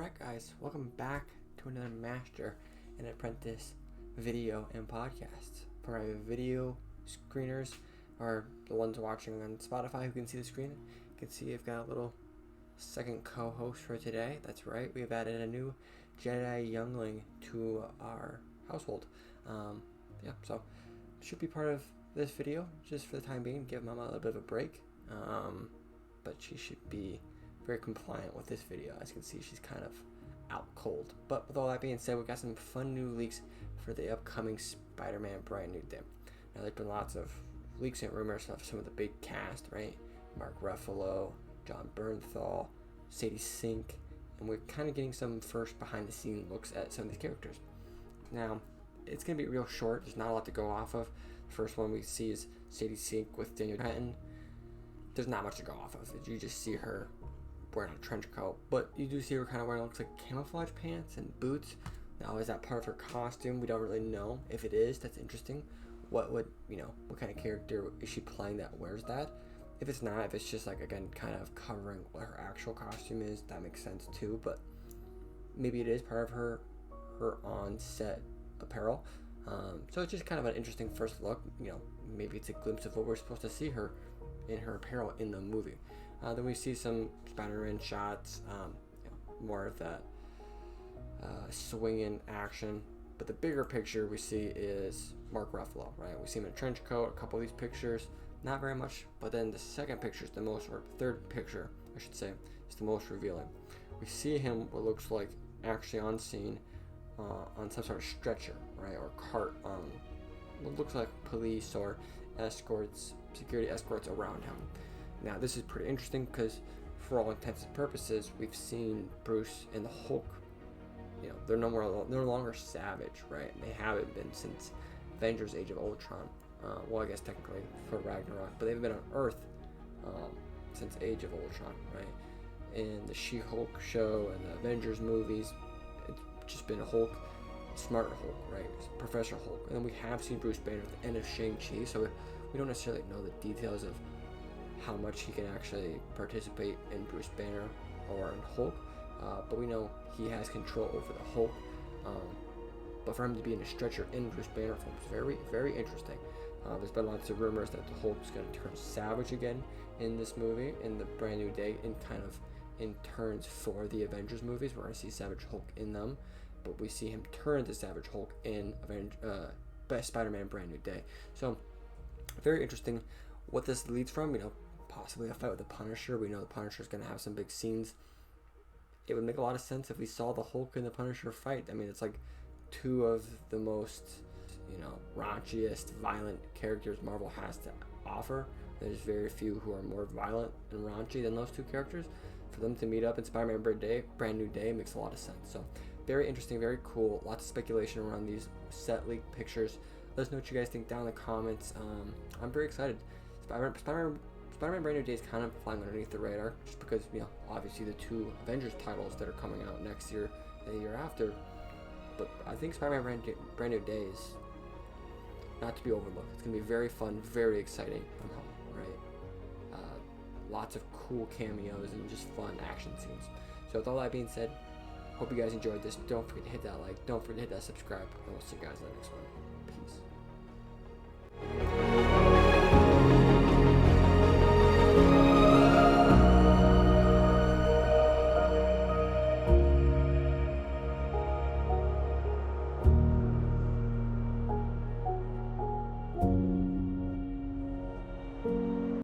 Alright guys, welcome back to another Master and Apprentice video and podcast. For my video screeners, or the ones watching on Spotify who can see the screen, you can see I've got a little second co-host for today. That's right, we've added a new Jedi youngling to our household. So should be part of this video just for the time being, give Mama a little bit of a break. But she should be very compliant with this video. As you can see, she's kind of out cold. But with all that being said, we've got some fun new leaks for the upcoming Spider-Man Brand New Day. Now, there's been lots of leaks and rumors of some of the big cast, right? Mark Ruffalo, John Bernthal, Sadie Sink, and we're kind of getting some first behind-the-scenes looks at some of these characters. Now, it's going to be real short. There's not a lot to go off of. The first one we see is Sadie Sink with Daniel Cretton. There's not much to go off of. You just see her wearing a trench coat, but you do see her kind of wearing, looks like camouflage pants and boots. Now, is that part of her costume? We don't really know. If it is, that's interesting. What kind of character is she playing that wears that? If it's not, if it's just like, again, kind of covering what her actual costume is, that makes sense too. But maybe it is part of her on-set apparel. So it's just kind of an interesting first look. Maybe it's a glimpse of what we're supposed to see her in her apparel in the movie. Then we see some Spider-Man shots, more of that swinging action. But the bigger picture we see is Mark Ruffalo, right? We see him in a trench coat, a couple of these pictures, not very much. But then the second picture is the most, or third picture, I should say, is the most revealing. We see him, what looks like actually on scene, on some sort of stretcher, right, or cart, what looks like police or security escorts around him. Now, this is pretty interesting because, for all intents and purposes, we've seen Bruce and the Hulk. They're no longer savage, right? They haven't been since Avengers: Age of Ultron. I guess technically for Ragnarok, but they've been on Earth since Age of Ultron, right? In the She-Hulk show and the Avengers movies, it's just been a Hulk, smarter Hulk, right? Professor Hulk. And then we have seen Bruce Banner at the end of Shang-Chi, so we don't necessarily know the details of how much he can actually participate in Bruce Banner or in Hulk, but we know he has control over the Hulk. But for him to be in a stretcher in Bruce Banner form is very, very interesting. There's been lots of rumors that the Hulk's going to turn savage again in this movie, in the Brand New Day, in turns for the Avengers movies. We're going to see Savage Hulk in them, but we see him turn to Savage Hulk in Spider-Man Brand New Day. So, very interesting what this leads from. Possibly a fight with the Punisher. We know the Punisher is going to have some big scenes. It would make a lot of sense if we saw the Hulk and the Punisher fight. I mean, it's like two of the most, raunchiest, violent characters Marvel has to offer. There's very few who are more violent and raunchy than those two characters. For them to meet up in Spider-Man Brand New Day makes a lot of sense. So, very interesting, very cool. Lots of speculation around these set leak pictures. Let us know what you guys think down in the comments. I'm very excited. Spider-Man Brand New Day is kind of flying underneath the radar just because, obviously the two Avengers titles that are coming out next year and the year after. But I think Spider-Man Brand New Day is not to be overlooked. It's going to be very fun, very exciting from home, right? Lots of cool cameos and just fun action scenes. So with all that being said, hope you guys enjoyed this. Don't forget to hit that like, don't forget to hit that subscribe, and we'll see you guys in the next one.